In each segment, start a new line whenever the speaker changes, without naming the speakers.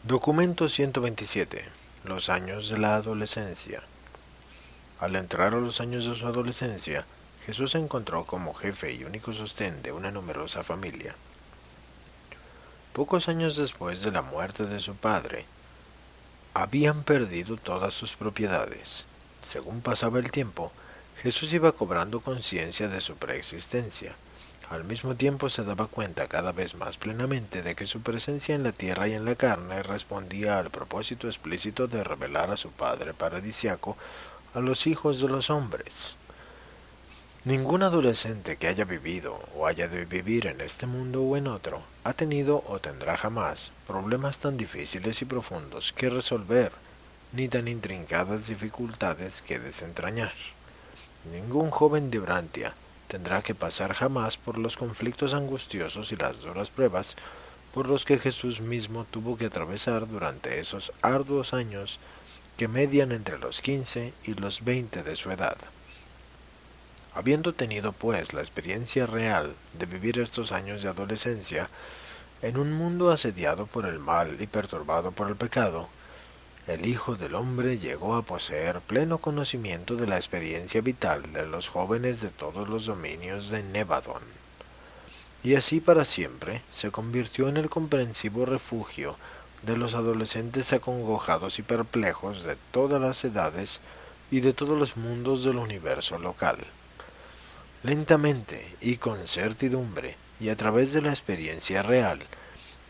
Documento 127. Los años de la adolescencia. Al entrar a los años de su adolescencia, Jesús se encontró como jefe y único sostén de una numerosa familia. Pocos años después de la muerte de su padre, habían perdido todas sus propiedades. Según pasaba el tiempo, Jesús iba cobrando conciencia de su preexistencia. Al mismo tiempo se daba cuenta cada vez más plenamente de que su presencia en la tierra y en la carne respondía al propósito explícito de revelar a su Padre paradisiaco a los hijos de los hombres. Ningún adolescente que haya vivido o haya de vivir en este mundo o en otro ha tenido o tendrá jamás problemas tan difíciles y profundos que resolver, ni tan intrincadas dificultades que desentrañar. Ningún joven de Brantia tendrá que pasar jamás por los conflictos angustiosos y las duras pruebas por los que Jesús mismo tuvo que atravesar durante esos arduos años que median entre los 15 y los 20 de su edad. Habiendo tenido pues la experiencia real de vivir estos años de adolescencia en un mundo asediado por el mal y perturbado por el pecado, el Hijo del Hombre llegó a poseer pleno conocimiento de la experiencia vital de los jóvenes de todos los dominios de Nevadón, y así para siempre se convirtió en el comprensivo refugio de los adolescentes acongojados y perplejos de todas las edades y de todos los mundos del universo local. Lentamente y con certidumbre, y a través de la experiencia real,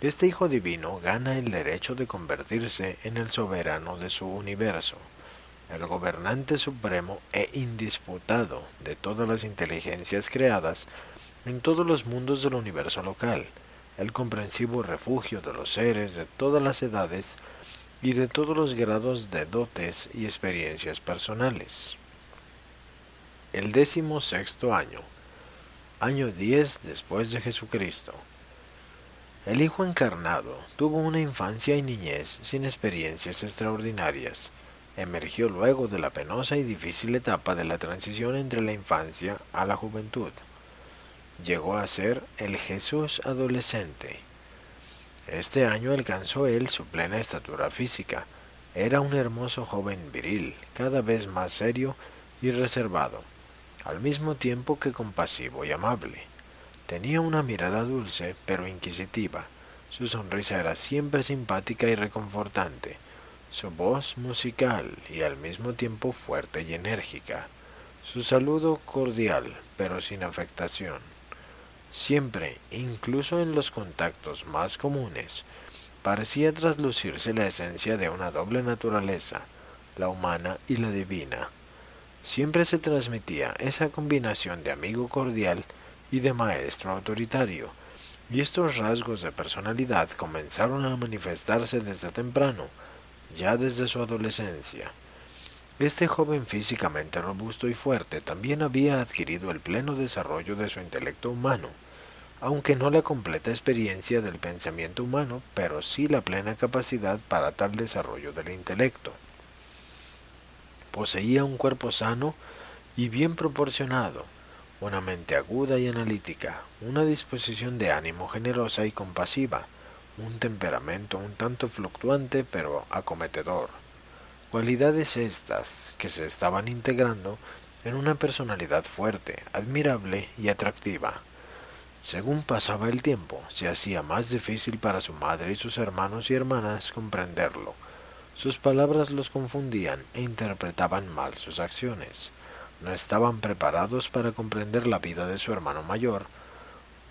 este Hijo Divino gana el derecho de convertirse en el soberano de su universo, el gobernante supremo e indisputado de todas las inteligencias creadas en todos los mundos del universo local, el comprensivo refugio de los seres de todas las edades y de todos los grados de dotes y experiencias personales. El 16º año, año 10 después de Jesucristo. El Hijo encarnado tuvo una infancia y niñez sin experiencias extraordinarias. Emergió luego de la penosa y difícil etapa de la transición entre la infancia a la juventud. Llegó a ser el Jesús adolescente. Este año alcanzó él su plena estatura física. Era un hermoso joven viril, cada vez más serio y reservado, al mismo tiempo que compasivo y amable. Tenía una mirada dulce pero inquisitiva. Su sonrisa era siempre simpática y reconfortante. Su voz musical y al mismo tiempo fuerte y enérgica. Su saludo cordial pero sin afectación. Siempre, incluso en los contactos más comunes, parecía traslucirse la esencia de una doble naturaleza, la humana y la divina. Siempre se transmitía esa combinación de amigo cordial y de maestro autoritario, y estos rasgos de personalidad comenzaron a manifestarse desde temprano, ya desde su adolescencia. Este joven físicamente robusto y fuerte también había adquirido el pleno desarrollo de su intelecto humano, aunque no la completa experiencia del pensamiento humano, pero sí la plena capacidad para tal desarrollo del intelecto. Poseía un cuerpo sano y bien proporcionado, una mente aguda y analítica, una disposición de ánimo generosa y compasiva, un temperamento un tanto fluctuante pero acometedor. Cualidades estas que se estaban integrando en una personalidad fuerte, admirable y atractiva. Según pasaba el tiempo, se hacía más difícil para su madre y sus hermanos y hermanas comprenderlo. Sus palabras los confundían e interpretaban mal sus acciones. No estaban preparados para comprender la vida de su hermano mayor,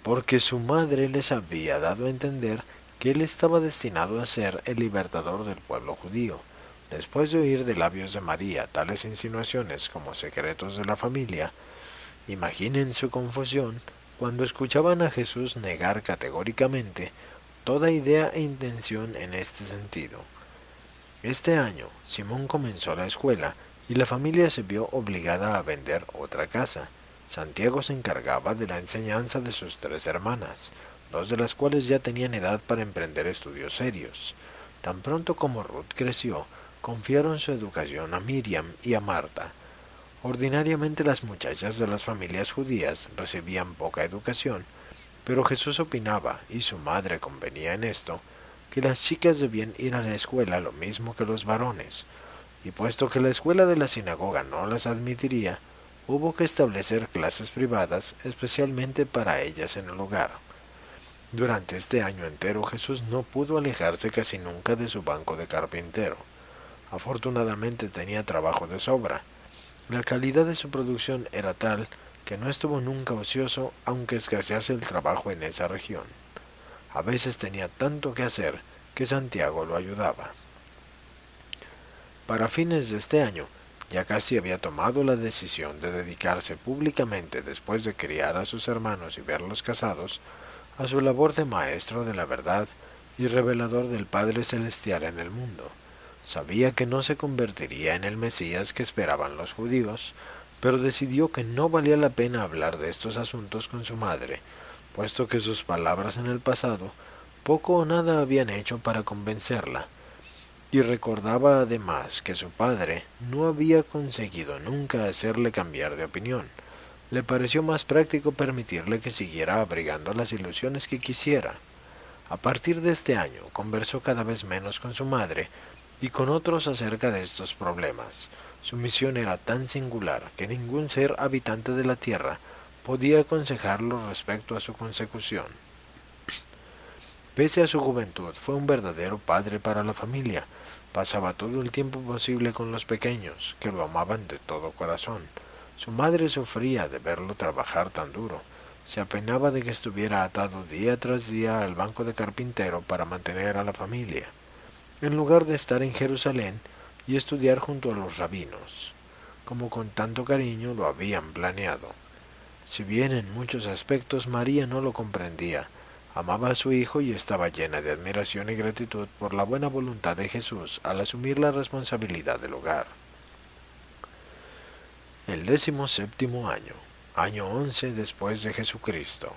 porque su madre les había dado a entender que él estaba destinado a ser el libertador del pueblo judío. Después de oír de labios de María tales insinuaciones como secretos de la familia, imaginen su confusión cuando escuchaban a Jesús negar categóricamente toda idea e intención en este sentido. Este año, Simón comenzó la escuela y la familia se vio obligada a vender otra casa. Santiago se encargaba de la enseñanza de sus 3 hermanas, 2 de las cuales ya tenían edad para emprender estudios serios. Tan pronto como Ruth creció, confiaron su educación a Miriam y a Marta. Ordinariamente las muchachas de las familias judías recibían poca educación, pero Jesús opinaba, y su madre convenía en esto, que las chicas debían ir a la escuela lo mismo que los varones, y puesto que la escuela de la sinagoga no las admitiría, hubo que establecer clases privadas especialmente para ellas en el hogar. Durante este año entero Jesús no pudo alejarse casi nunca de su banco de carpintero. Afortunadamente tenía trabajo de sobra. La calidad de su producción era tal que no estuvo nunca ocioso aunque escasease el trabajo en esa región. A veces tenía tanto que hacer que Santiago lo ayudaba. Para fines de este año, ya casi había tomado la decisión de dedicarse públicamente después de criar a sus hermanos y verlos casados, a su labor de maestro de la verdad y revelador del Padre Celestial en el mundo. Sabía que no se convertiría en el Mesías que esperaban los judíos, pero decidió que no valía la pena hablar de estos asuntos con su madre, puesto que sus palabras en el pasado poco o nada habían hecho para convencerla, y recordaba además que su padre no había conseguido nunca hacerle cambiar de opinión. Le pareció más práctico permitirle que siguiera abrigando las ilusiones que quisiera. A partir de este año conversó cada vez menos con su madre y con otros acerca de estos problemas. Su misión era tan singular que ningún ser habitante de la tierra podía aconsejarlo respecto a su consecución. Pese a su juventud, fue un verdadero padre para la familia. Pasaba todo el tiempo posible con los pequeños, que lo amaban de todo corazón. Su madre sufría de verlo trabajar tan duro. Se apenaba de que estuviera atado día tras día al banco de carpintero para mantener a la familia, en lugar de estar en Jerusalén y estudiar junto a los rabinos, como con tanto cariño lo habían planeado. Si bien en muchos aspectos María no lo comprendía, amaba a su hijo y estaba llena de admiración y gratitud por la buena voluntad de Jesús al asumir la responsabilidad del hogar. El 17º año, año 11 después de Jesucristo.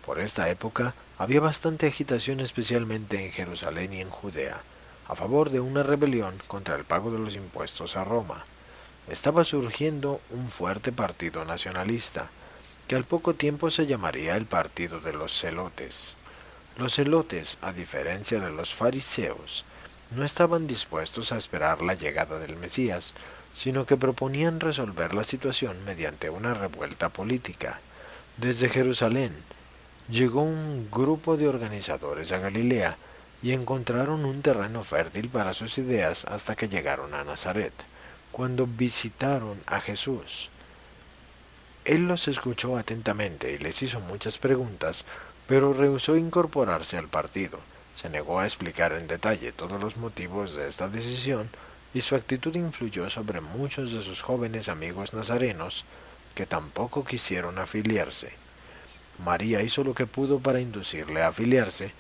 Por esta época había bastante agitación especialmente en Jerusalén y en Judea, a favor de una rebelión contra el pago de los impuestos a Roma. Estaba surgiendo un fuerte partido nacionalista, que al poco tiempo se llamaría el Partido de los Celotes. Los celotes, a diferencia de los fariseos, no estaban dispuestos a esperar la llegada del Mesías, sino que proponían resolver la situación mediante una revuelta política. Desde Jerusalén llegó un grupo de organizadores a Galilea y encontraron un terreno fértil para sus ideas hasta que llegaron a Nazaret. Cuando visitaron a Jesús, él los escuchó atentamente y les hizo muchas preguntas, pero rehusó incorporarse al partido. Se negó a explicar en detalle todos los motivos de esta decisión y su actitud influyó sobre muchos de sus jóvenes amigos nazarenos que tampoco quisieron afiliarse. María hizo lo que pudo para inducirle a afiliarse,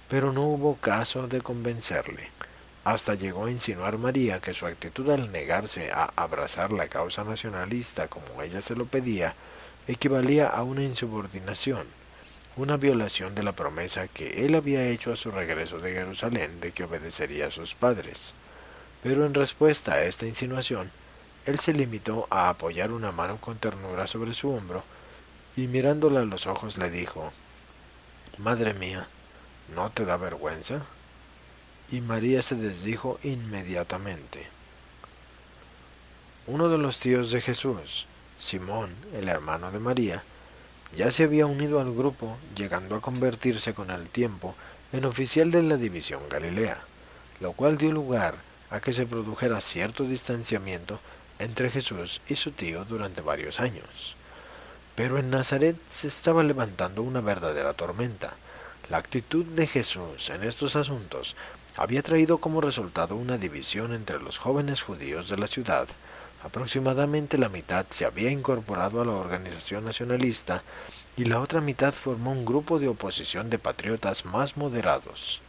pero no hubo caso de convencerle. Hasta llegó a insinuar María que su actitud al negarse a abrazar la causa nacionalista como ella se lo pedía, equivalía a una insubordinación, una violación de la promesa que él había hecho a su regreso de Jerusalén de que obedecería a sus padres. Pero en respuesta a esta insinuación, él se limitó a apoyar una mano con ternura sobre su hombro y mirándola a los ojos le dijo: «Madre mía, ¿no te da vergüenza?». Y María se desdijo inmediatamente. Uno de los tíos de Jesús, Simón, el hermano de María, ya se había unido al grupo, llegando a convertirse con el tiempo en oficial de la división Galilea, lo cual dio lugar a que se produjera cierto distanciamiento entre Jesús y su tío durante varios años. Pero en Nazaret se estaba levantando una verdadera tormenta. La actitud de Jesús en estos asuntos había traído como resultado una división entre los jóvenes judíos de la ciudad. Aproximadamente la mitad se había incorporado a la organización nacionalista y la otra mitad formó un grupo de oposición de patriotas más moderados,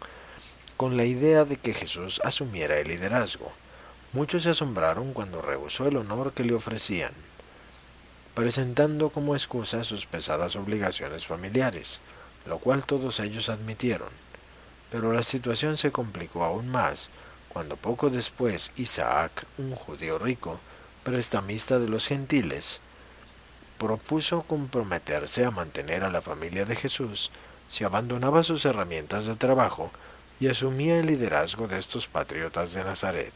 con la idea de que Jesús asumiera el liderazgo. Muchos se asombraron cuando rehusó el honor que le ofrecían, presentando como excusa sus pesadas obligaciones familiares, lo cual todos ellos admitieron. Pero la situación se complicó aún más cuando poco después Isaac, un judío rico, prestamista de los gentiles, propuso comprometerse a mantener a la familia de Jesús si abandonaba sus herramientas de trabajo y asumía el liderazgo de estos patriotas de Nazaret.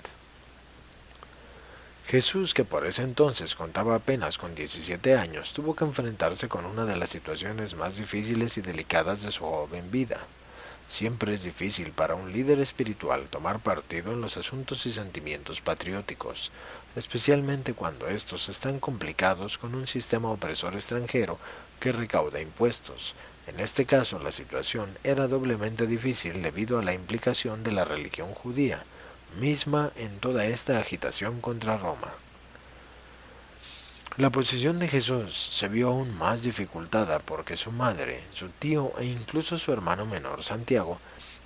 Jesús, que por ese entonces contaba apenas con 17 años, tuvo que enfrentarse con una de las situaciones más difíciles y delicadas de su joven vida. Siempre es difícil para un líder espiritual tomar partido en los asuntos y sentimientos patrióticos, especialmente cuando estos están complicados con un sistema opresor extranjero que recauda impuestos. En este caso, la situación era doblemente difícil debido a la implicación de la religión judía misma en toda esta agitación contra Roma. La posición de Jesús se vio aún más dificultada porque su madre, su tío e incluso su hermano menor Santiago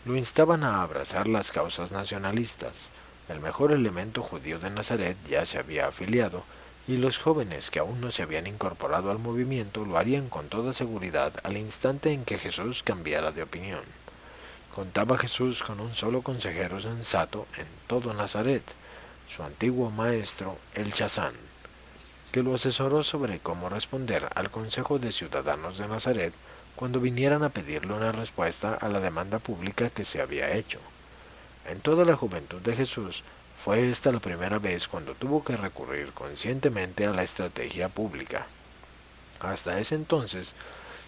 lo instaban a abrazar las causas nacionalistas. El mejor elemento judío de Nazaret ya se había afiliado y los jóvenes que aún no se habían incorporado al movimiento lo harían con toda seguridad al instante en que Jesús cambiara de opinión. Contaba Jesús con un solo consejero sensato en todo Nazaret, su antiguo maestro, el Chazán, que lo asesoró sobre cómo responder al Consejo de Ciudadanos de Nazaret cuando vinieran a pedirle una respuesta a la demanda pública que se había hecho. En toda la juventud de Jesús, fue esta la primera vez cuando tuvo que recurrir conscientemente a la estrategia pública. Hasta ese entonces,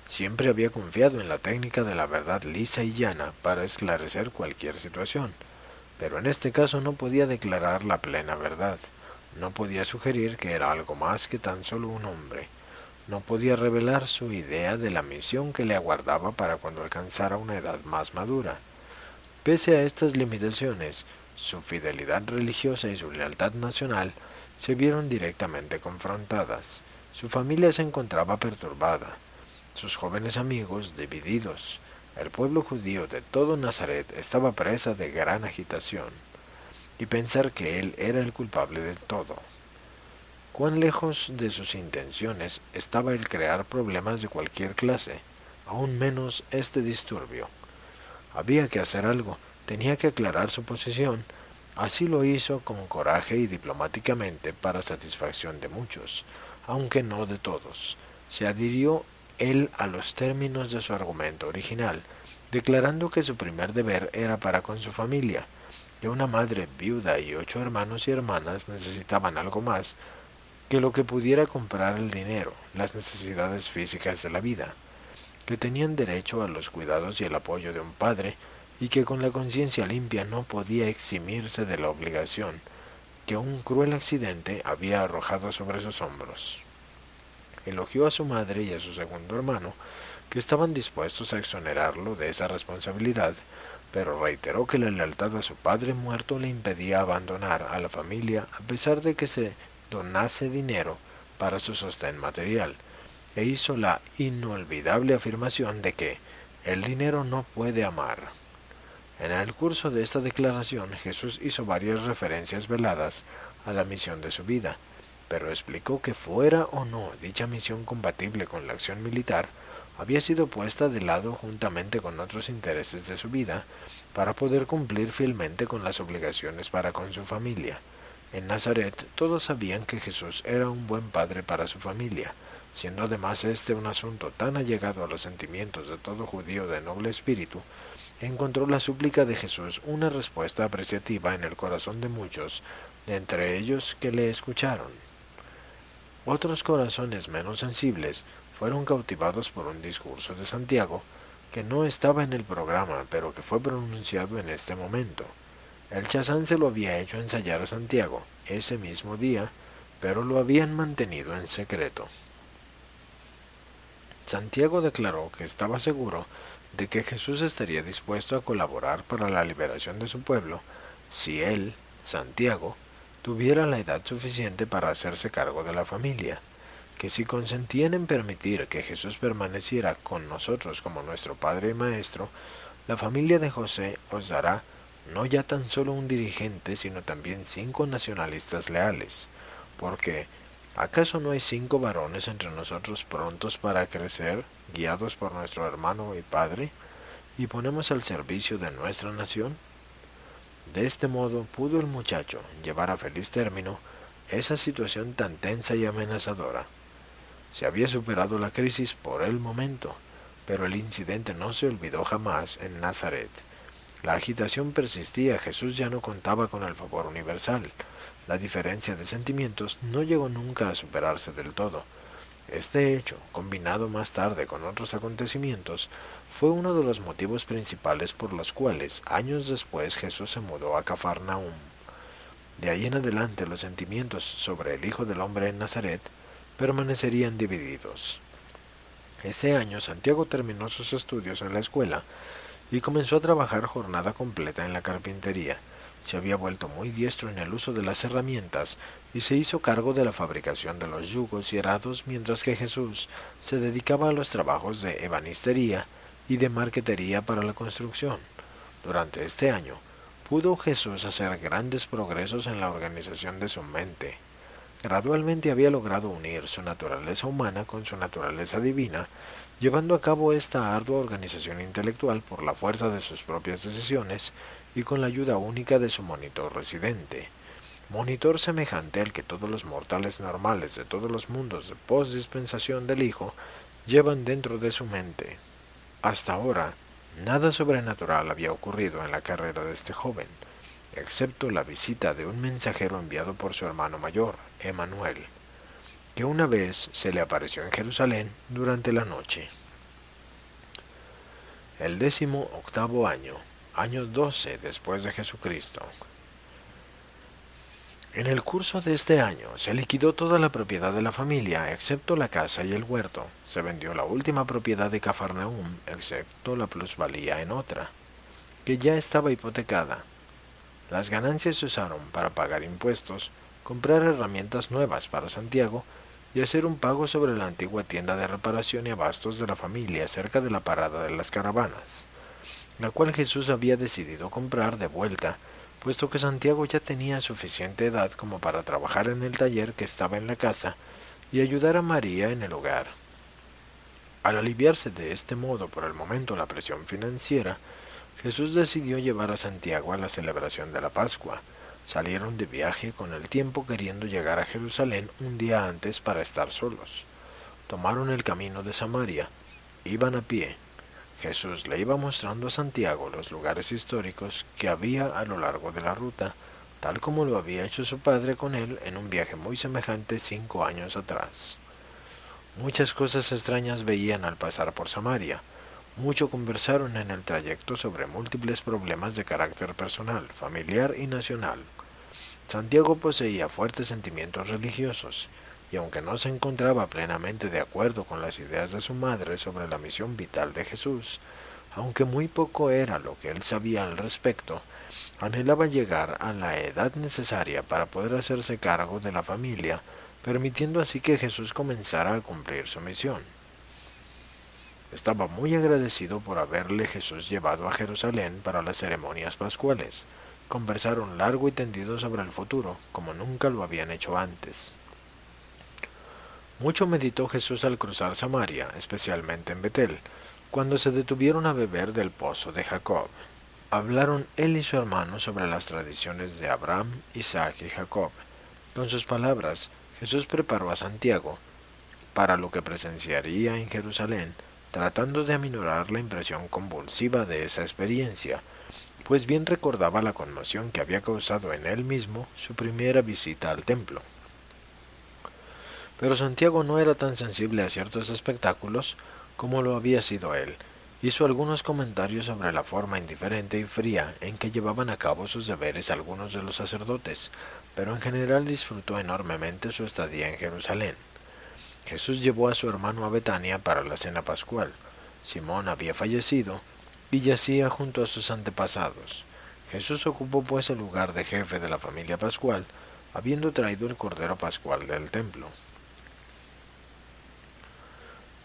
siempre había confiado en la técnica de la verdad lisa y llana para esclarecer cualquier situación, pero en este caso no podía declarar la plena verdad. No podía sugerir que era algo más que tan solo un hombre. No podía revelar su idea de la misión que le aguardaba para cuando alcanzara una edad más madura. Pese a estas limitaciones, su fidelidad religiosa y su lealtad nacional se vieron directamente confrontadas. Su familia se encontraba perturbada, sus jóvenes amigos divididos. El pueblo judío de todo Nazaret estaba presa de gran agitación, y pensar que él era el culpable de todo. Cuán lejos de sus intenciones estaba el crear problemas de cualquier clase, aún menos este disturbio. Había que hacer algo, tenía que aclarar su posición. Así lo hizo con coraje y diplomáticamente para satisfacción de muchos, aunque no de todos. Se adhirió él a los términos de su argumento original, declarando que su primer deber era para con su familia, que una madre viuda y 8 hermanos y hermanas necesitaban algo más que lo que pudiera comprar el dinero, las necesidades físicas de la vida, que tenían derecho a los cuidados y el apoyo de un padre, y que con la conciencia limpia no podía eximirse de la obligación que un cruel accidente había arrojado sobre sus hombros. Elogió a su madre y a su segundo hermano, que estaban dispuestos a exonerarlo de esa responsabilidad, pero reiteró que la lealtad a su padre muerto le impedía abandonar a la familia a pesar de que se donase dinero para su sostén material, e hizo la inolvidable afirmación de que el dinero no puede amar. En el curso de esta declaración, Jesús hizo varias referencias veladas a la misión de su vida, pero explicó que fuera o no dicha misión compatible con la acción militar, había sido puesta de lado juntamente con otros intereses de su vida para poder cumplir fielmente con las obligaciones para con su familia. En Nazaret todos sabían que Jesús era un buen padre para su familia, siendo además este un asunto tan allegado a los sentimientos de todo judío de noble espíritu. Encontró la súplica de Jesús una respuesta apreciativa en el corazón de muchos, de entre ellos que le escucharon. Otros corazones menos sensibles fueron cautivados por un discurso de Santiago, que no estaba en el programa, pero que fue pronunciado en este momento. El Chazán se lo había hecho ensayar a Santiago ese mismo día, pero lo habían mantenido en secreto. Santiago declaró que estaba seguro de que Jesús estaría dispuesto a colaborar para la liberación de su pueblo si él, Santiago, tuviera la edad suficiente para hacerse cargo de la familia, que si consentían en permitir que Jesús permaneciera con nosotros como nuestro Padre y Maestro, la familia de José os dará no ya tan solo un dirigente, sino también 5 nacionalistas leales, porque ¿acaso no hay 5 varones entre nosotros prontos para crecer, guiados por nuestro hermano y padre, y ponemos al servicio de nuestra nación? De este modo pudo el muchacho llevar a feliz término esa situación tan tensa y amenazadora. Se había superado la crisis por el momento, pero el incidente no se olvidó jamás en Nazaret. La agitación persistía, Jesús ya no contaba con el favor universal. La diferencia de sentimientos no llegó nunca a superarse del todo. Este hecho, combinado más tarde con otros acontecimientos, fue uno de los motivos principales por los cuales, años después, Jesús se mudó a Cafarnaúm. De ahí en adelante los sentimientos sobre el Hijo del Hombre en Nazaret permanecerían divididos. Ese año Santiago terminó sus estudios en la escuela y comenzó a trabajar jornada completa en la carpintería. Se había vuelto muy diestro en el uso de las herramientas y se hizo cargo de la fabricación de los yugos y arados, mientras que Jesús se dedicaba a los trabajos de ebanistería y de marquetería para la construcción. Durante este año, pudo Jesús hacer grandes progresos en la organización de su mente. Gradualmente había logrado unir su naturaleza humana con su naturaleza divina, llevando a cabo esta ardua organización intelectual por la fuerza de sus propias decisiones y con la ayuda única de su monitor residente, monitor semejante al que todos los mortales normales de todos los mundos de post-dispensación del Hijo llevan dentro de su mente. Hasta ahora, nada sobrenatural había ocurrido en la carrera de este joven, excepto la visita de un mensajero enviado por su hermano mayor, Emanuel, que una vez se le apareció en Jerusalén durante la noche. El 18º año, año 12 después de Jesucristo. En el curso de este año se liquidó toda la propiedad de la familia, excepto la casa y el huerto. Se vendió la última propiedad de Cafarnaúm, excepto la plusvalía en otra, que ya estaba hipotecada. Las ganancias se usaron para pagar impuestos, comprar herramientas nuevas para Santiago y hacer un pago sobre la antigua tienda de reparación y abastos de la familia cerca de la parada de las caravanas, la cual Jesús había decidido comprar de vuelta, puesto que Santiago ya tenía suficiente edad como para trabajar en el taller que estaba en la casa y ayudar a María en el hogar. Al aliviarse de este modo por el momento la presión financiera, Jesús decidió llevar a Santiago a la celebración de la Pascua. Salieron de viaje con el tiempo queriendo llegar a Jerusalén un día antes para estar solos. Tomaron el camino de Samaria. Iban a pie. Jesús le iba mostrando a Santiago los lugares históricos que había a lo largo de la ruta, tal como lo había hecho su padre con él en un viaje muy semejante 5 años atrás. Muchas cosas extrañas veían al pasar por Samaria. Mucho conversaron en el trayecto sobre múltiples problemas de carácter personal, familiar y nacional. Santiago poseía fuertes sentimientos religiosos, y aunque no se encontraba plenamente de acuerdo con las ideas de su madre sobre la misión vital de Jesús, aunque muy poco era lo que él sabía al respecto, anhelaba llegar a la edad necesaria para poder hacerse cargo de la familia, permitiendo así que Jesús comenzara a cumplir su misión. Estaba muy agradecido por haberle Jesús llevado a Jerusalén para las ceremonias pascuales. Conversaron largo y tendido sobre el futuro, como nunca lo habían hecho antes. Mucho meditó Jesús al cruzar Samaria, especialmente en Betel, cuando se detuvieron a beber del pozo de Jacob. Hablaron él y su hermano sobre las tradiciones de Abraham, Isaac y Jacob. Con sus palabras, Jesús preparó a Santiago para lo que presenciaría en Jerusalén, tratando de aminorar la impresión convulsiva de esa experiencia, pues bien recordaba la conmoción que había causado en él mismo su primera visita al templo. Pero Santiago no era tan sensible a ciertos espectáculos como lo había sido él. Hizo algunos comentarios sobre la forma indiferente y fría en que llevaban a cabo sus deberes algunos de los sacerdotes, pero en general disfrutó enormemente su estadía en Jerusalén. Jesús llevó a su hermano a Betania para la cena pascual. Simón había fallecido y yacía junto a sus antepasados. Jesús ocupó pues el lugar de jefe de la familia pascual, habiendo traído el cordero pascual del templo.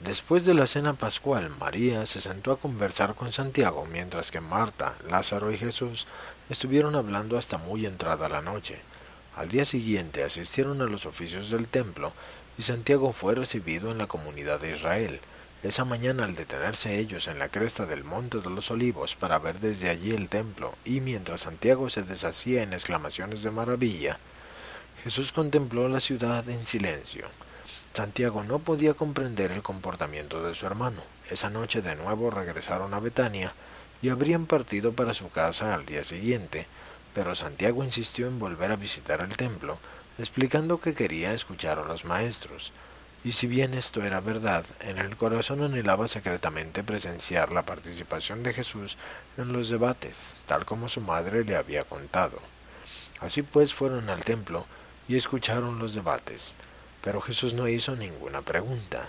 Después de la cena pascual, María se sentó a conversar con Santiago, mientras que Marta, Lázaro y Jesús estuvieron hablando hasta muy entrada la noche. Al día siguiente asistieron a los oficios del templo, y Santiago fue recibido en la comunidad de Israel. Esa mañana, al detenerse ellos en la cresta del Monte de los Olivos para ver desde allí el templo, y mientras Santiago se deshacía en exclamaciones de maravilla, Jesús contempló la ciudad en silencio. Santiago no podía comprender el comportamiento de su hermano. Esa noche de nuevo regresaron a Betania, y habrían partido para su casa al día siguiente, pero Santiago insistió en volver a visitar el templo, explicando que quería escuchar a los maestros, y si bien esto era verdad, en el corazón anhelaba secretamente presenciar la participación de Jesús en los debates, tal como su madre le había contado. Así pues fueron al templo y escucharon los debates, pero Jesús no hizo ninguna pregunta.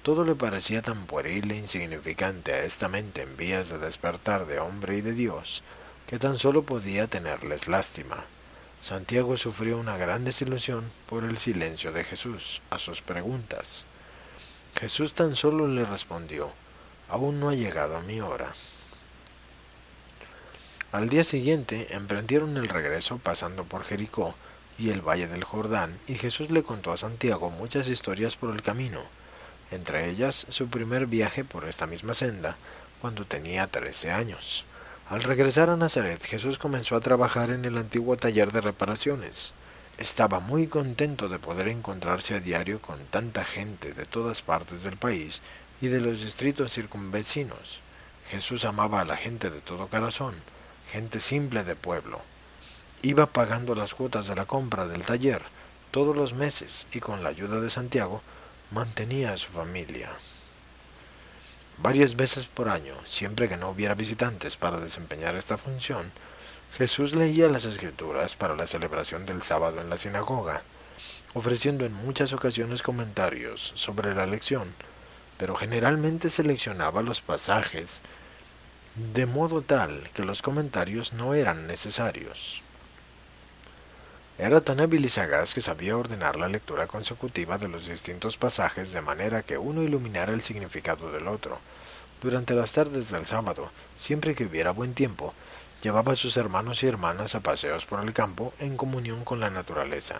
Todo le parecía tan pueril e insignificante a esta mente en vías de despertar de hombre y de Dios, que tan solo podía tenerles lástima. Santiago sufrió una gran desilusión por el silencio de Jesús a sus preguntas. Jesús tan solo le respondió: «Aún no ha llegado mi hora». Al día siguiente emprendieron el regreso pasando por Jericó y el valle del Jordán, y Jesús le contó a Santiago muchas historias por el camino, entre ellas su primer viaje por esta misma senda, cuando tenía 13 años. Al regresar a Nazaret, Jesús comenzó a trabajar en el antiguo taller de reparaciones. Estaba muy contento de poder encontrarse a diario con tanta gente de todas partes del país y de los distritos circunvecinos. Jesús amaba a la gente de todo corazón, gente simple de pueblo. Iba pagando las cuotas de la compra del taller todos los meses y con la ayuda de Santiago mantenía a su familia. Varias veces por año, siempre que no hubiera visitantes para desempeñar esta función, Jesús leía las Escrituras para la celebración del sábado en la sinagoga, ofreciendo en muchas ocasiones comentarios sobre la lección, pero generalmente seleccionaba los pasajes de modo tal que los comentarios no eran necesarios. Era tan hábil y sagaz que sabía ordenar la lectura consecutiva de los distintos pasajes de manera que uno iluminara el significado del otro. Durante las tardes del sábado, siempre que hubiera buen tiempo, llevaba a sus hermanos y hermanas a paseos por el campo en comunión con la naturaleza.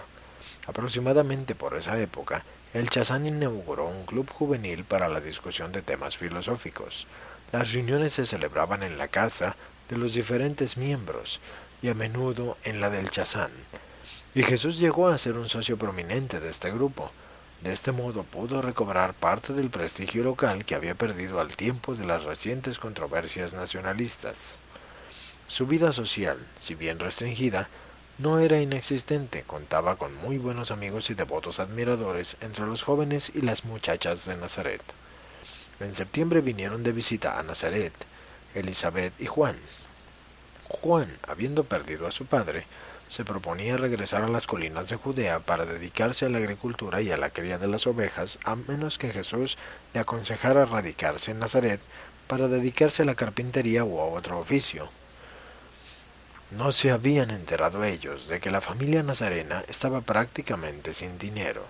Aproximadamente por esa época, el Chazán inauguró un club juvenil para la discusión de temas filosóficos. Las reuniones se celebraban en la casa de los diferentes miembros y a menudo en la del Chazán, y Jesús llegó a ser un socio prominente de este grupo. De este modo pudo recobrar parte del prestigio local que había perdido al tiempo de las recientes controversias nacionalistas. Su vida social, si bien restringida, no era inexistente. Contaba con muy buenos amigos y devotos admiradores entre los jóvenes y las muchachas de Nazaret. En septiembre vinieron de visita a Nazaret Elizabeth y Juan. Juan, habiendo perdido a su padre, se proponía regresar a las colinas de Judea para dedicarse a la agricultura y a la cría de las ovejas, a menos que Jesús le aconsejara radicarse en Nazaret para dedicarse a la carpintería o a otro oficio. No se habían enterado ellos de que la familia nazarena estaba prácticamente sin dinero.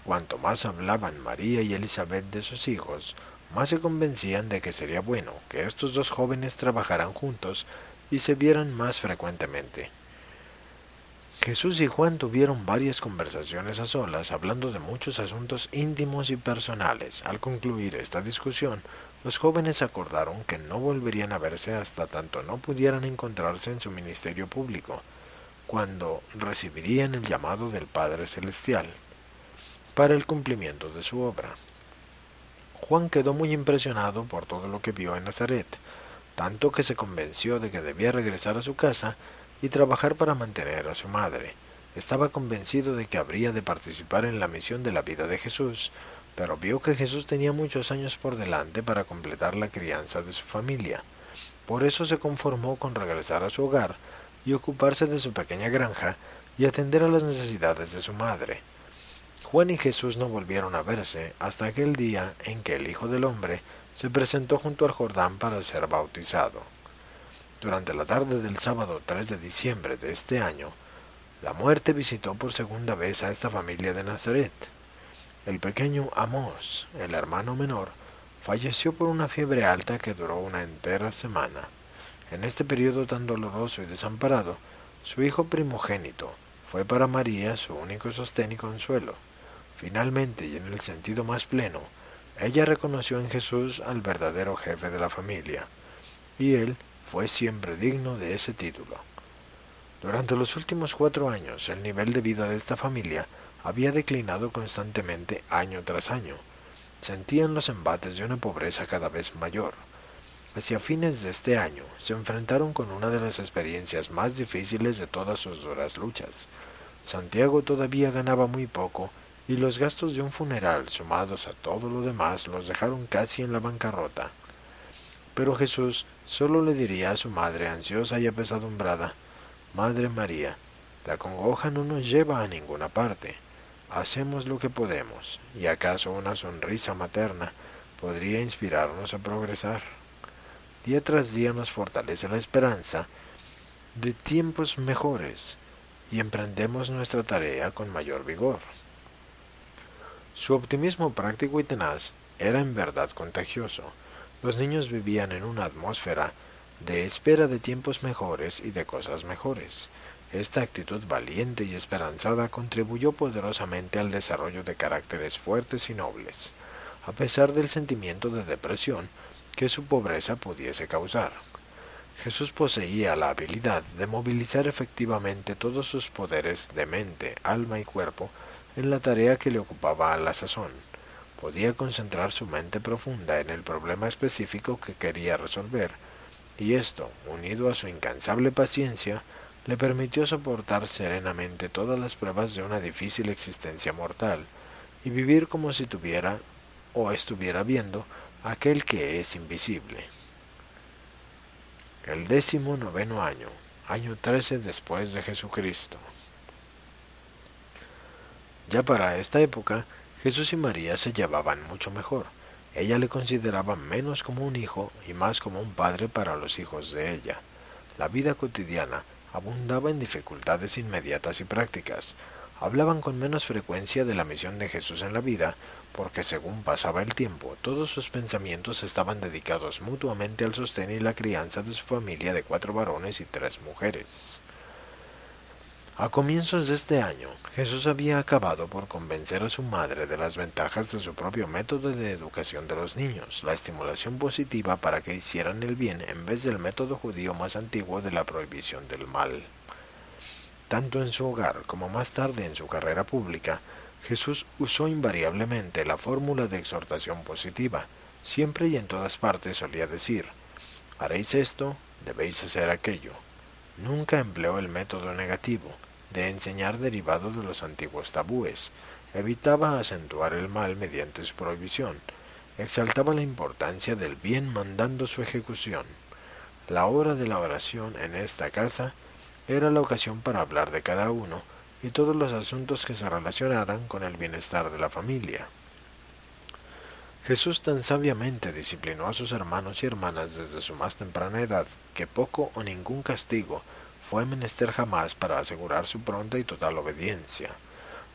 Cuanto más hablaban María y Elizabeth de sus hijos, más se convencían de que sería bueno que estos dos jóvenes trabajaran juntos y se vieran más frecuentemente. Jesús y Juan tuvieron varias conversaciones a solas, hablando de muchos asuntos íntimos y personales. Al concluir esta discusión, los jóvenes acordaron que no volverían a verse hasta tanto no pudieran encontrarse en su ministerio público, cuando recibirían el llamado del Padre Celestial para el cumplimiento de su obra. Juan quedó muy impresionado por todo lo que vio en Nazaret, tanto que se convenció de que debía regresar a su casa y trabajar para mantener a su madre. Estaba convencido de que habría de participar en la misión de la vida de Jesús, pero vio que Jesús tenía muchos años por delante para completar la crianza de su familia. Por eso se conformó con regresar a su hogar y ocuparse de su pequeña granja y atender a las necesidades de su madre. Juan y Jesús no volvieron a verse hasta aquel día en que el Hijo del Hombre se presentó junto al Jordán para ser bautizado. Durante la tarde del sábado 3 de diciembre de este año, la muerte visitó por segunda vez a esta familia de Nazaret. El pequeño Amós, el hermano menor, falleció por una fiebre alta que duró una entera semana. En este periodo tan doloroso y desamparado, su hijo primogénito fue para María su único sostén y consuelo. Finalmente, y en el sentido más pleno, ella reconoció en Jesús al verdadero jefe de la familia, y él fue siempre digno de ese título. Durante los últimos 4 años, el nivel de vida de esta familia había declinado constantemente año tras año. Sentían los embates de una pobreza cada vez mayor. Hacia fines de este año, se enfrentaron con una de las experiencias más difíciles de todas sus duras luchas. Santiago todavía ganaba muy poco, y los gastos de un funeral sumados a todo lo demás los dejaron casi en la bancarrota. Pero Jesús solo le diría a su madre ansiosa y apesadumbrada: Madre María, la congoja no nos lleva a ninguna parte. Hacemos lo que podemos, y acaso una sonrisa materna podría inspirarnos a progresar. Día tras día nos fortalece la esperanza de tiempos mejores, y emprendemos nuestra tarea con mayor vigor. Su optimismo práctico y tenaz era en verdad contagioso. Los niños vivían en una atmósfera de espera de tiempos mejores y de cosas mejores. Esta actitud valiente y esperanzada contribuyó poderosamente al desarrollo de caracteres fuertes y nobles, a pesar del sentimiento de depresión que su pobreza pudiese causar. Jesús poseía la habilidad de movilizar efectivamente todos sus poderes de mente, alma y cuerpo en la tarea que le ocupaba a la sazón. Podía concentrar su mente profunda en el problema específico que quería resolver, y esto, unido a su incansable paciencia, le permitió soportar serenamente todas las pruebas de una difícil existencia mortal, y vivir como si tuviera o estuviera viendo aquel que es invisible. El 19º año, año 13 después de Jesucristo. Ya para esta época, Jesús y María se llevaban mucho mejor. Ella le consideraba menos como un hijo y más como un padre para los hijos de ella. La vida cotidiana abundaba en dificultades inmediatas y prácticas. Hablaban con menos frecuencia de la misión de Jesús en la vida, porque según pasaba el tiempo, todos sus pensamientos estaban dedicados mutuamente al sostén y la crianza de su familia de 4 varones y 3 mujeres. A comienzos de este año, Jesús había acabado por convencer a su madre de las ventajas de su propio método de educación de los niños, la estimulación positiva para que hicieran el bien en vez del método judío más antiguo de la prohibición del mal. Tanto en su hogar como más tarde en su carrera pública, Jesús usó invariablemente la fórmula de exhortación positiva. Siempre y en todas partes solía decir: haréis esto, debéis hacer aquello. Nunca empleó el método negativo, de enseñar derivado de los antiguos tabúes. Evitaba acentuar el mal mediante su prohibición. Exaltaba la importancia del bien mandando su ejecución. La hora de la oración en esta casa era la ocasión para hablar de cada uno y todos los asuntos que se relacionaran con el bienestar de la familia. Jesús tan sabiamente disciplinó a sus hermanos y hermanas desde su más temprana edad, que poco o ningún castigo fue menester jamás para asegurar su pronta y total obediencia.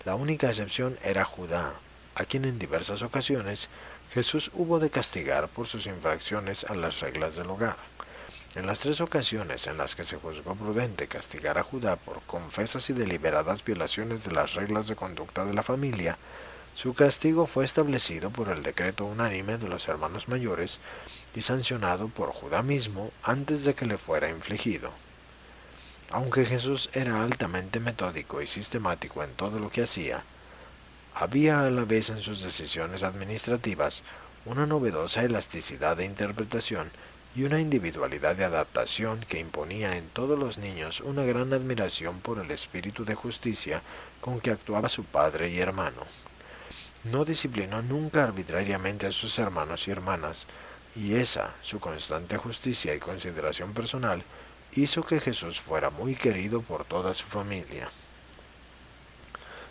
La única excepción era Judá, a quien en diversas ocasiones Jesús hubo de castigar por sus infracciones a las reglas del hogar. En las 3 ocasiones en las que se juzgó prudente castigar a Judá por confesas y deliberadas violaciones de las reglas de conducta de la familia, su castigo fue establecido por el decreto unánime de los hermanos mayores y sancionado por Judá mismo antes de que le fuera infligido. Aunque Jesús era altamente metódico y sistemático en todo lo que hacía, había a la vez en sus decisiones administrativas una novedosa elasticidad de interpretación y una individualidad de adaptación que imponía en todos los niños una gran admiración por el espíritu de justicia con que actuaba su padre y hermano. No disciplinó nunca arbitrariamente a sus hermanos y hermanas, y esa, su constante justicia y consideración personal, hizo que Jesús fuera muy querido por toda su familia.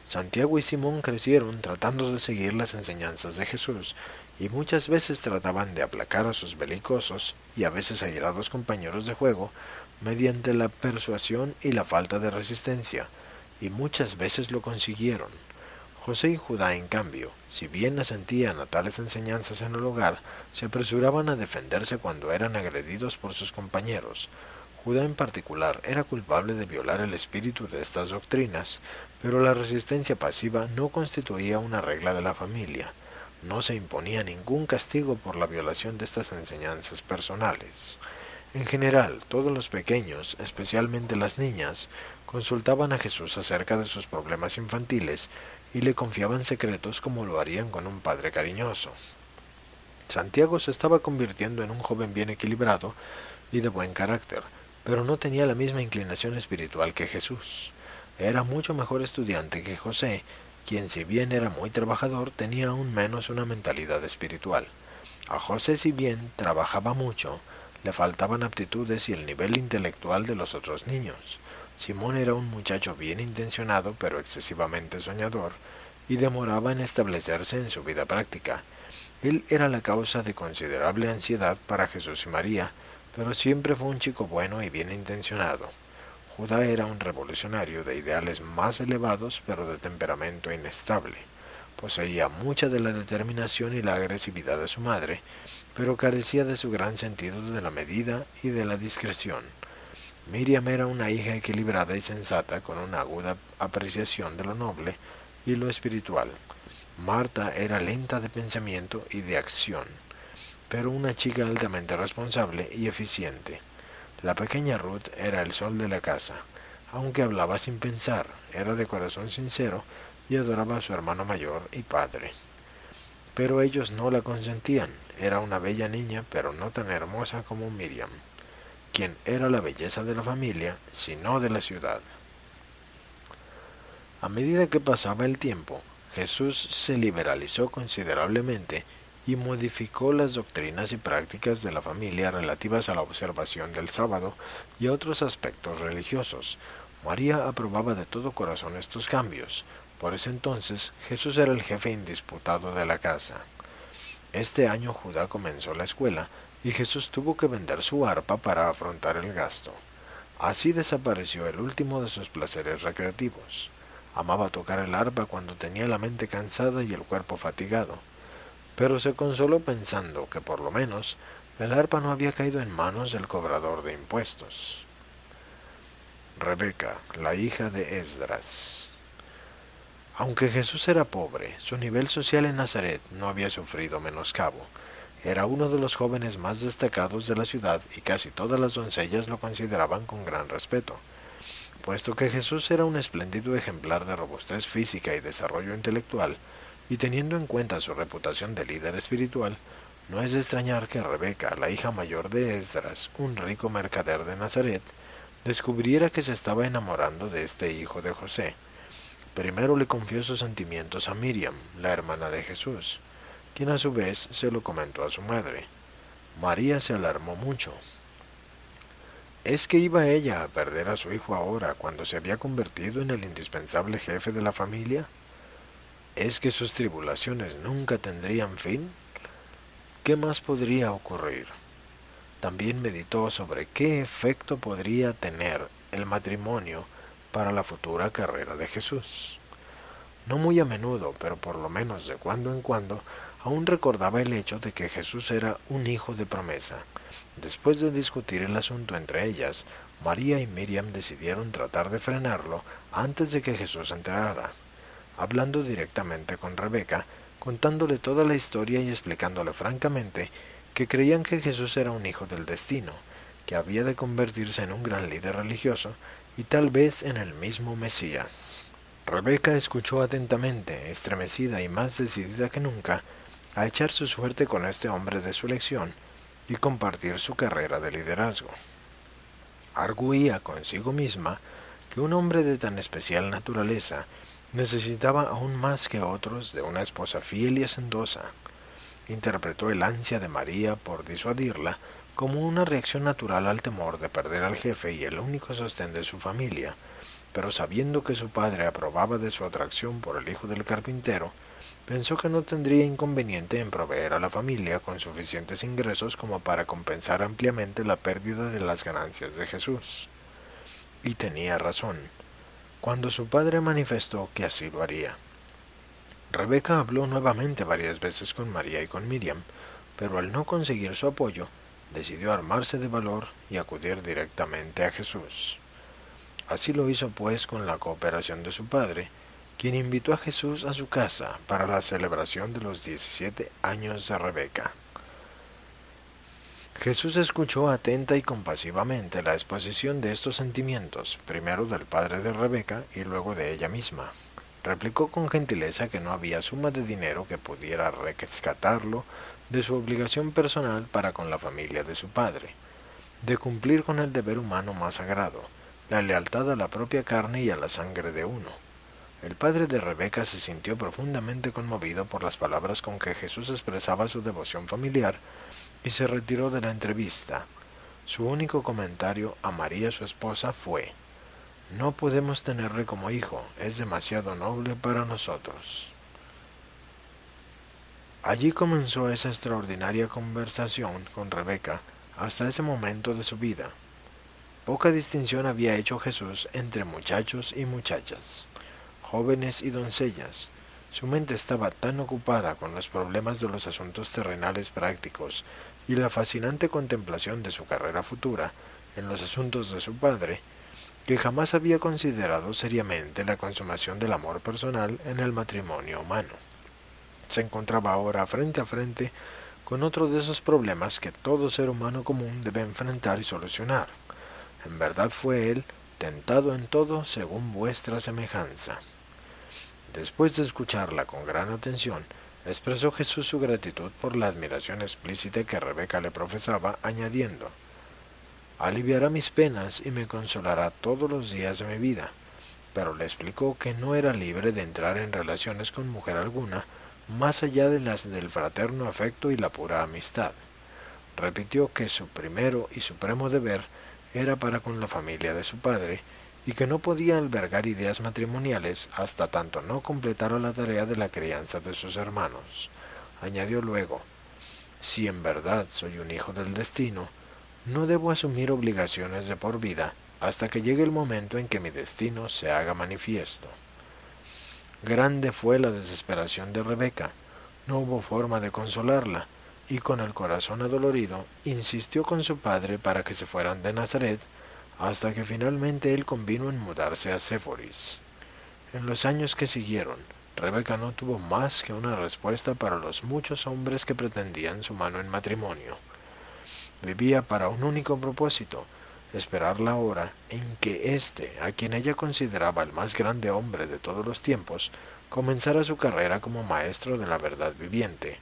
Santiago y Simón crecieron tratando de seguir las enseñanzas de Jesús, y muchas veces trataban de aplacar a sus belicosos y a veces airados compañeros de juego mediante la persuasión y la falta de resistencia, y muchas veces lo consiguieron. José y Judá, en cambio, si bien asentían a tales enseñanzas en el hogar, se apresuraban a defenderse cuando eran agredidos por sus compañeros. Judá en particular era culpable de violar el espíritu de estas doctrinas, pero la resistencia pasiva no constituía una regla de la familia. No se imponía ningún castigo por la violación de estas enseñanzas personales. En general, todos los pequeños, especialmente las niñas, consultaban a Jesús acerca de sus problemas infantiles y le confiaban secretos como lo harían con un padre cariñoso. Santiago se estaba convirtiendo en un joven bien equilibrado y de buen carácter, pero no tenía la misma inclinación espiritual que Jesús. Era mucho mejor estudiante que José, quien si bien era muy trabajador, tenía aún menos una mentalidad espiritual. A José, si bien trabajaba mucho, le faltaban aptitudes y el nivel intelectual de los otros niños. Simón era un muchacho bien intencionado pero excesivamente soñador, y demoraba en establecerse en su vida práctica. Él era la causa de considerable ansiedad para Jesús y María, pero siempre fue un chico bueno y bien intencionado. Judá era un revolucionario de ideales más elevados pero de temperamento inestable. Poseía mucha de la determinación y la agresividad de su madre, pero carecía de su gran sentido de la medida y de la discreción. Miriam era una hija equilibrada y sensata, con una aguda apreciación de lo noble y lo espiritual. Marta era lenta de pensamiento y de acción, pero una chica altamente responsable y eficiente. La pequeña Ruth era el sol de la casa, aunque hablaba sin pensar, era de corazón sincero y adoraba a su hermano mayor y padre. Pero ellos no la consentían, era una bella niña, pero no tan hermosa como Miriam, quien era la belleza de la familia, sino de la ciudad. A medida que pasaba el tiempo, Jesús se liberalizó considerablemente y modificó las doctrinas y prácticas de la familia relativas a la observación del sábado y a otros aspectos religiosos. María aprobaba de todo corazón estos cambios. Por ese entonces, Jesús era el jefe indisputado de la casa. Este año Judá comenzó la escuela y Jesús tuvo que vender su arpa para afrontar el gasto. Así desapareció el último de sus placeres recreativos. Amaba tocar el arpa cuando tenía la mente cansada y el cuerpo fatigado, pero se consoló pensando que por lo menos el arpa no había caído en manos del cobrador de impuestos. Rebeca, la hija de Esdras. Aunque Jesús era pobre, su nivel social en Nazaret no había sufrido menoscabo. Era uno de los jóvenes más destacados de la ciudad y casi todas las doncellas lo consideraban con gran respeto. Puesto que Jesús era un espléndido ejemplar de robustez física y desarrollo intelectual, y teniendo en cuenta su reputación de líder espiritual, no es de extrañar que Rebeca, la hija mayor de Esdras, un rico mercader de Nazaret, descubriera que se estaba enamorando de este hijo de José. Primero le confió sus sentimientos a Miriam, la hermana de Jesús, quien a su vez se lo comentó a su madre. María se alarmó mucho. ¿Es que iba ella a perder a su hijo ahora, cuando se había convertido en el indispensable jefe de la familia? ¿Es que sus tribulaciones nunca tendrían fin? ¿Qué más podría ocurrir? También meditó sobre qué efecto podría tener el matrimonio para la futura carrera de Jesús. No muy a menudo, pero por lo menos de cuando en cuando, aún recordaba el hecho de que Jesús era un hijo de promesa. Después de discutir el asunto entre ellas, María y Miriam decidieron tratar de frenarlo antes de que Jesús entrara. Hablando directamente con Rebeca, contándole toda la historia y explicándole francamente que creían que Jesús era un hijo del destino, que había de convertirse en un gran líder religioso y tal vez en el mismo Mesías. Rebeca escuchó atentamente, estremecida y más decidida que nunca, a echar su suerte con este hombre de su elección y compartir su carrera de liderazgo. Arguía consigo misma que un hombre de tan especial naturaleza necesitaba aún más que otros de una esposa fiel y hacendosa. Interpretó el ansia de María por disuadirla como una reacción natural al temor de perder al jefe y el único sostén de su familia, pero sabiendo que su padre aprobaba de su atracción por el hijo del carpintero, pensó que no tendría inconveniente en proveer a la familia con suficientes ingresos como para compensar ampliamente la pérdida de las ganancias de Jesús. Y tenía razón, cuando su padre manifestó que así lo haría. Rebeca habló nuevamente varias veces con María y con Miriam, pero al no conseguir su apoyo, decidió armarse de valor y acudir directamente a Jesús. Así lo hizo pues con la cooperación de su padre, quien invitó a Jesús a su casa para la celebración de los 17 años de Rebeca. Jesús escuchó atenta y compasivamente la exposición de estos sentimientos, primero del padre de Rebeca y luego de ella misma. Replicó con gentileza que no había suma de dinero que pudiera rescatarlo de su obligación personal para con la familia de su padre, de cumplir con el deber humano más sagrado, la lealtad a la propia carne y a la sangre de uno. El padre de Rebeca se sintió profundamente conmovido por las palabras con que Jesús expresaba su devoción familiar y se retiró de la entrevista. Su único comentario a María su esposa fue: «No podemos tenerle como hijo, es demasiado noble para nosotros». Allí comenzó esa extraordinaria conversación con Rebeca hasta ese momento de su vida. Poca distinción había hecho Jesús entre muchachos y muchachas, jóvenes y doncellas. Su mente estaba tan ocupada con los problemas de los asuntos terrenales prácticos y la fascinante contemplación de su carrera futura en los asuntos de su padre, que jamás había considerado seriamente la consumación del amor personal en el matrimonio humano. Se encontraba ahora frente a frente con otro de esos problemas que todo ser humano común debe enfrentar y solucionar. En verdad fue él tentado en todo según vuestra semejanza. Después de escucharla con gran atención, expresó Jesús su gratitud por la admiración explícita que Rebeca le profesaba, añadiendo: «Aliviará mis penas y me consolará todos los días de mi vida». Pero le explicó que no era libre de entrar en relaciones con mujer alguna, más allá de las del fraterno afecto y la pura amistad. Repitió que su primero y supremo deber era para con la familia de su padre, y que no podía albergar ideas matrimoniales hasta tanto no completara la tarea de la crianza de sus hermanos. Añadió luego: «Si en verdad soy un hijo del destino, no debo asumir obligaciones de por vida hasta que llegue el momento en que mi destino se haga manifiesto». Grande fue la desesperación de Rebeca. No hubo forma de consolarla, y con el corazón adolorido insistió con su padre para que se fueran de Nazaret, hasta que finalmente él convino en mudarse a Séforis. En los años que siguieron, Rebeca no tuvo más que una respuesta para los muchos hombres que pretendían su mano en matrimonio. Vivía para un único propósito: esperar la hora en que éste, a quien ella consideraba el más grande hombre de todos los tiempos, comenzara su carrera como maestro de la verdad viviente.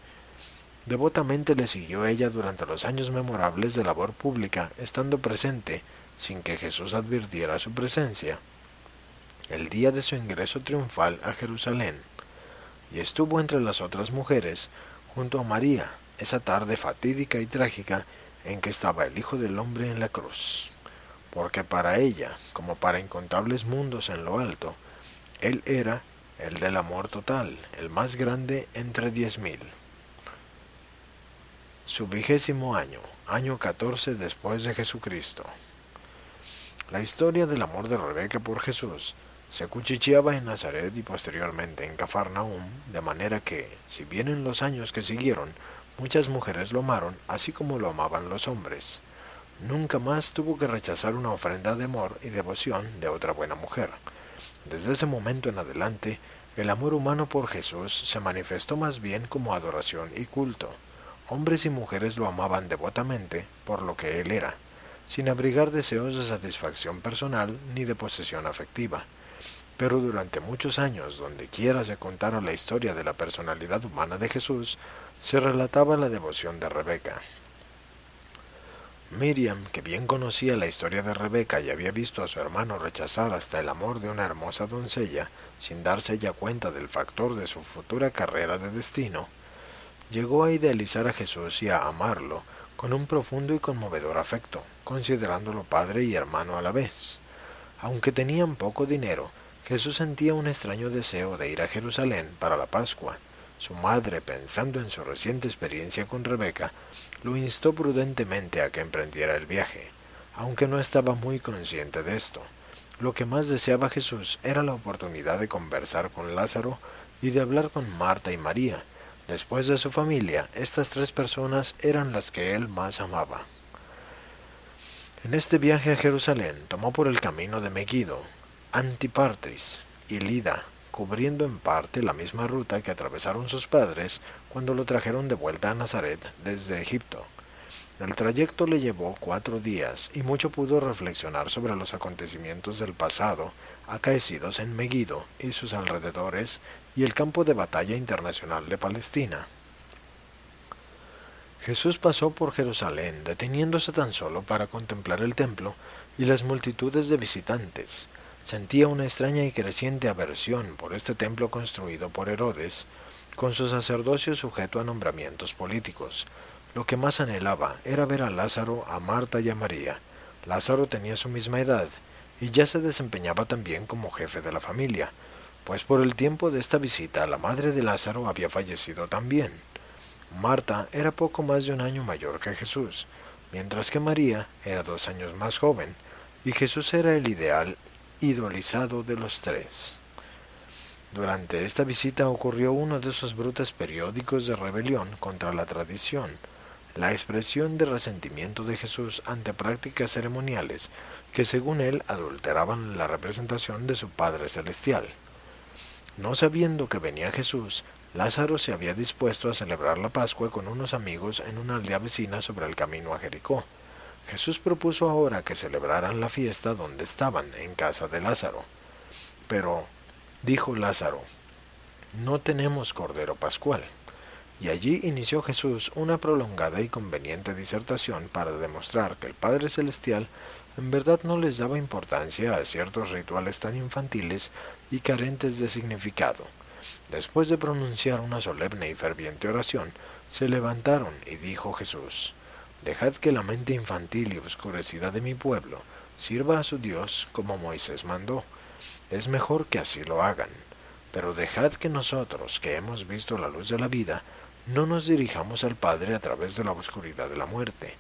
Devotamente le siguió ella durante los años memorables de labor pública, estando presente, sin que Jesús advirtiera su presencia, el día de su ingreso triunfal a Jerusalén, y estuvo entre las otras mujeres, junto a María, esa tarde fatídica y trágica en que estaba el Hijo del Hombre en la cruz, porque para ella, como para incontables mundos en lo alto, él era el del amor total, el más grande entre 10.000. Su 20º año, año 14 después de Jesucristo. La historia del amor de Rebeca por Jesús se cuchicheaba en Nazaret y posteriormente en Cafarnaúm, de manera que, si bien en los años que siguieron muchas mujeres lo amaron, así como lo amaban los hombres, nunca más tuvo que rechazar una ofrenda de amor y devoción de otra buena mujer. Desde ese momento en adelante, el amor humano por Jesús se manifestó más bien como adoración y culto. Hombres y mujeres lo amaban devotamente por lo que él era, sin abrigar deseos de satisfacción personal ni de posesión afectiva. Pero durante muchos años, donde quiera se contara la historia de la personalidad humana de Jesús, se relataba la devoción de Rebeca. Miriam, que bien conocía la historia de Rebeca y había visto a su hermano rechazar hasta el amor de una hermosa doncella, sin darse ella cuenta del factor de su futura carrera de destino, llegó a idealizar a Jesús y a amarlo con un profundo y conmovedor afecto, considerándolo padre y hermano a la vez. Aunque tenían poco dinero, Jesús sentía un extraño deseo de ir a Jerusalén para la Pascua. Su madre, pensando en su reciente experiencia con Rebeca, lo instó prudentemente a que emprendiera el viaje, aunque no estaba muy consciente de esto. Lo que más deseaba Jesús era la oportunidad de conversar con Lázaro y de hablar con Marta y María. Después de su familia, estas tres personas eran las que él más amaba. En este viaje a Jerusalén tomó por el camino de Megiddo, Antipatris y Lida, cubriendo en parte la misma ruta que atravesaron sus padres cuando lo trajeron de vuelta a Nazaret desde Egipto. El trayecto le llevó 4 días y mucho pudo reflexionar sobre los acontecimientos del pasado acaecidos en Megiddo y sus alrededores y el campo de batalla internacional de Palestina. Jesús pasó por Jerusalén, deteniéndose tan solo para contemplar el templo y las multitudes de visitantes. Sentía una extraña y creciente aversión por este templo construido por Herodes, con su sacerdocio sujeto a nombramientos políticos. Lo que más anhelaba era ver a Lázaro, a Marta y a María. Lázaro tenía su misma edad, y ya se desempeñaba también como jefe de la familia, pues por el tiempo de esta visita la madre de Lázaro había fallecido también. Marta era poco más de un año mayor que Jesús, mientras que María era 2 años más joven, y Jesús era el ideal idolizado de los tres. Durante esta visita ocurrió uno de esos brotes periódicos de rebelión contra la tradición, la expresión de resentimiento de Jesús ante prácticas ceremoniales que según él adulteraban la representación de su Padre Celestial. No sabiendo que venía Jesús, Lázaro se había dispuesto a celebrar la Pascua con unos amigos en una aldea vecina sobre el camino a Jericó. Jesús propuso ahora que celebraran la fiesta donde estaban, en casa de Lázaro. Pero, dijo Lázaro, no tenemos cordero pascual. Y allí inició Jesús una prolongada y conveniente disertación para demostrar que el Padre Celestial en verdad no les daba importancia a ciertos rituales tan infantiles y carentes de significado. Después de pronunciar una solemne y ferviente oración, se levantaron y dijo Jesús, «Dejad que la mente infantil y oscurecida de mi pueblo sirva a su Dios como Moisés mandó. Es mejor que así lo hagan. Pero dejad que nosotros, que hemos visto la luz de la vida, no nos dirijamos al Padre a través de la oscuridad de la muerte.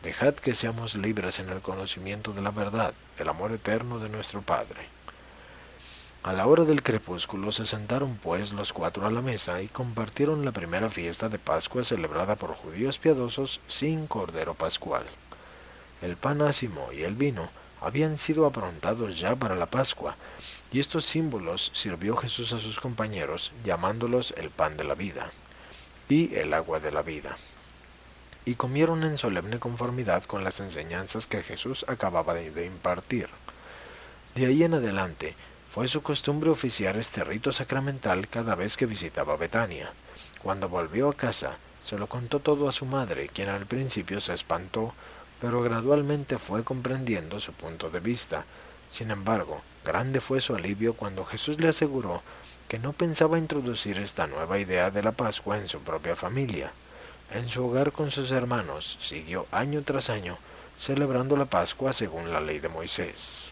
Dejad que seamos libres en el conocimiento de la verdad, el amor eterno de nuestro Padre». A la hora del crepúsculo se sentaron pues los cuatro a la mesa y compartieron la primera fiesta de Pascua celebrada por judíos piadosos sin cordero pascual. El pan ácimo y el vino habían sido aprontados ya para la Pascua, y estos símbolos sirvió Jesús a sus compañeros, llamándolos el pan de la vida y el agua de la vida. Y comieron en solemne conformidad con las enseñanzas que Jesús acababa de impartir. De ahí en adelante, fue su costumbre oficiar este rito sacramental cada vez que visitaba Betania. Cuando volvió a casa, se lo contó todo a su madre, quien al principio se espantó, pero gradualmente fue comprendiendo su punto de vista. Sin embargo, grande fue su alivio cuando Jesús le aseguró que no pensaba introducir esta nueva idea de la Pascua en su propia familia. En su hogar con sus hermanos, siguió año tras año celebrando la Pascua según la ley de Moisés.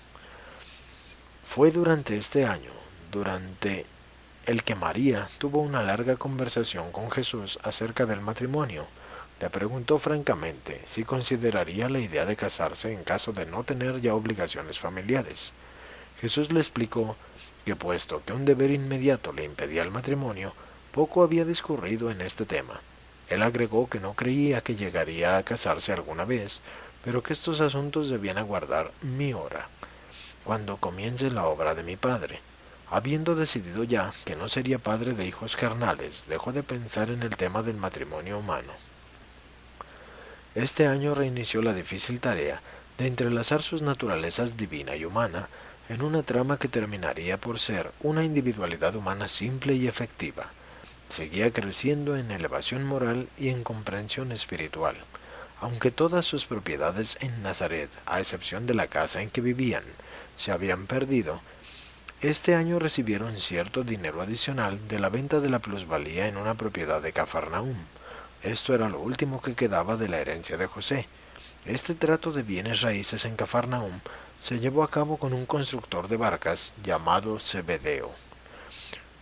Fue durante este año, durante el que María tuvo una larga conversación con Jesús acerca del matrimonio. Le preguntó francamente si consideraría la idea de casarse en caso de no tener ya obligaciones familiares. Jesús le explicó que puesto que un deber inmediato le impedía el matrimonio, poco había discurrido en este tema. Él agregó que no creía que llegaría a casarse alguna vez, pero que estos asuntos debían aguardar mi hora, cuando comience la obra de mi Padre. Habiendo decidido ya que no sería padre de hijos carnales, dejó de pensar en el tema del matrimonio humano. Este año reinició la difícil tarea de entrelazar sus naturalezas divina y humana en una trama que terminaría por ser una individualidad humana simple y efectiva. Seguía creciendo en elevación moral y en comprensión espiritual, aunque todas sus propiedades en Nazaret, a excepción de la casa en que vivían, se habían perdido. Este año recibieron cierto dinero adicional de la venta de la plusvalía en una propiedad de Cafarnaúm. Esto era lo último que quedaba de la herencia de José. Este trato de bienes raíces en Cafarnaúm se llevó a cabo con un constructor de barcas llamado Zebedeo.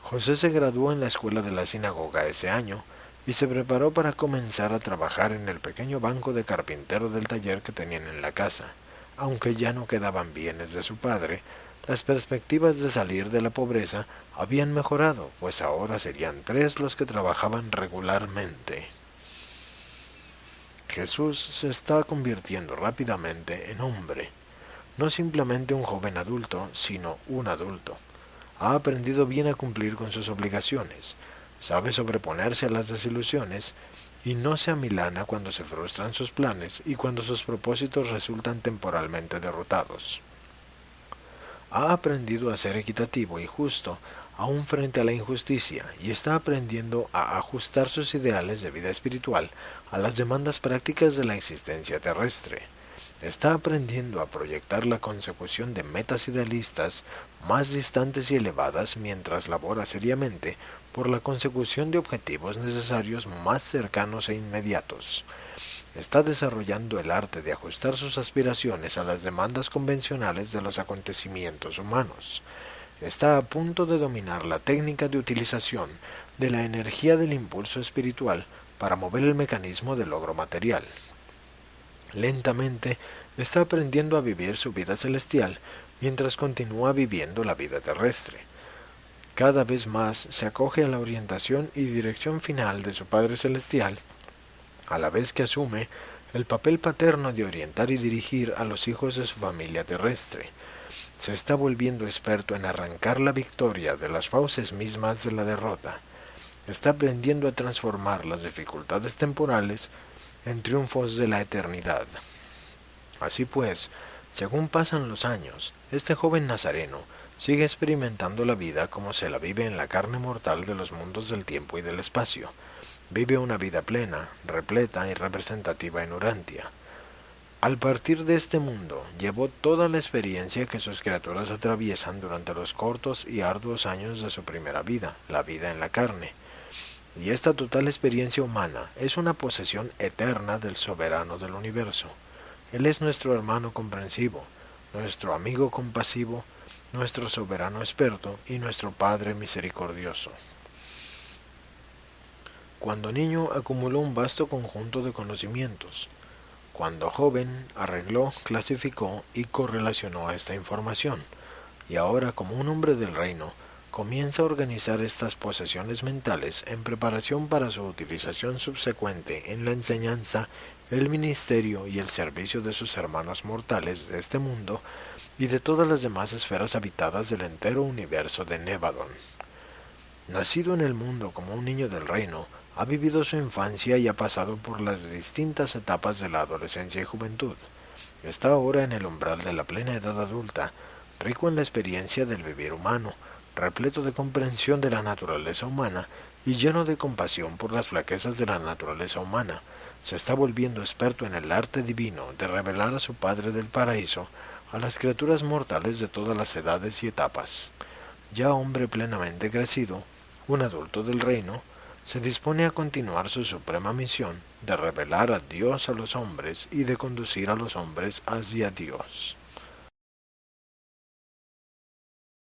José se graduó en la escuela de la sinagoga ese año y se preparó para comenzar a trabajar en el pequeño banco de carpintero del taller que tenían en la casa. Aunque ya no quedaban bienes de su padre, las perspectivas de salir de la pobreza habían mejorado, pues ahora serían 3 los que trabajaban regularmente. Jesús se está convirtiendo rápidamente en hombre, no simplemente un joven adulto, sino un adulto. Ha aprendido bien a cumplir con sus obligaciones, sabe sobreponerse a las desilusiones y no se amilana cuando se frustran sus planes y cuando sus propósitos resultan temporalmente derrotados. Ha aprendido a ser equitativo y justo, aún frente a la injusticia, y está aprendiendo a ajustar sus ideales de vida espiritual a las demandas prácticas de la existencia terrestre. Está aprendiendo a proyectar la consecución de metas idealistas más distantes y elevadas mientras labora seriamente por la consecución de objetivos necesarios más cercanos e inmediatos. Está desarrollando el arte de ajustar sus aspiraciones a las demandas convencionales de los acontecimientos humanos. Está a punto de dominar la técnica de utilización de la energía del impulso espiritual para mover el mecanismo del logro material. Lentamente está aprendiendo a vivir su vida celestial mientras continúa viviendo la vida terrestre. Cada vez más se acoge a la orientación y dirección final de su Padre Celestial, a la vez que asume el papel paterno de orientar y dirigir a los hijos de su familia terrestre. Se está volviendo experto en arrancar la victoria de las fauces mismas de la derrota. Está aprendiendo a transformar las dificultades temporales en triunfos de la eternidad. Así pues, según pasan los años, este joven nazareno sigue experimentando la vida como se la vive en la carne mortal de los mundos del tiempo y del espacio. Vive una vida plena, repleta y representativa en Urantia. Al partir de este mundo, llevó toda la experiencia que sus criaturas atraviesan durante los cortos y arduos años de su primera vida, la vida en la carne. Y esta total experiencia humana es una posesión eterna del soberano del universo. Él es nuestro hermano comprensivo, nuestro amigo compasivo, nuestro soberano experto y nuestro Padre misericordioso. Cuando niño acumuló un vasto conjunto de conocimientos. Cuando joven arregló, clasificó y correlacionó esta información. Y ahora, como un hombre del reino, comienza a organizar estas posesiones mentales en preparación para su utilización subsecuente en la enseñanza, el ministerio y el servicio de sus hermanos mortales de este mundo y de todas las demás esferas habitadas del entero universo de Nevadon. Nacido en el mundo como un niño del reino, ha vivido su infancia y ha pasado por las distintas etapas de la adolescencia y juventud. Está ahora en el umbral de la plena edad adulta, rico en la experiencia del vivir humano, repleto de comprensión de la naturaleza humana y lleno de compasión por las flaquezas de la naturaleza humana. Se está volviendo experto en el arte divino de revelar a su Padre del Paraíso a las criaturas mortales de todas las edades y etapas. Ya hombre plenamente crecido, un adulto del reino, se dispone a continuar su suprema misión de revelar a Dios a los hombres y de conducir a los hombres hacia Dios.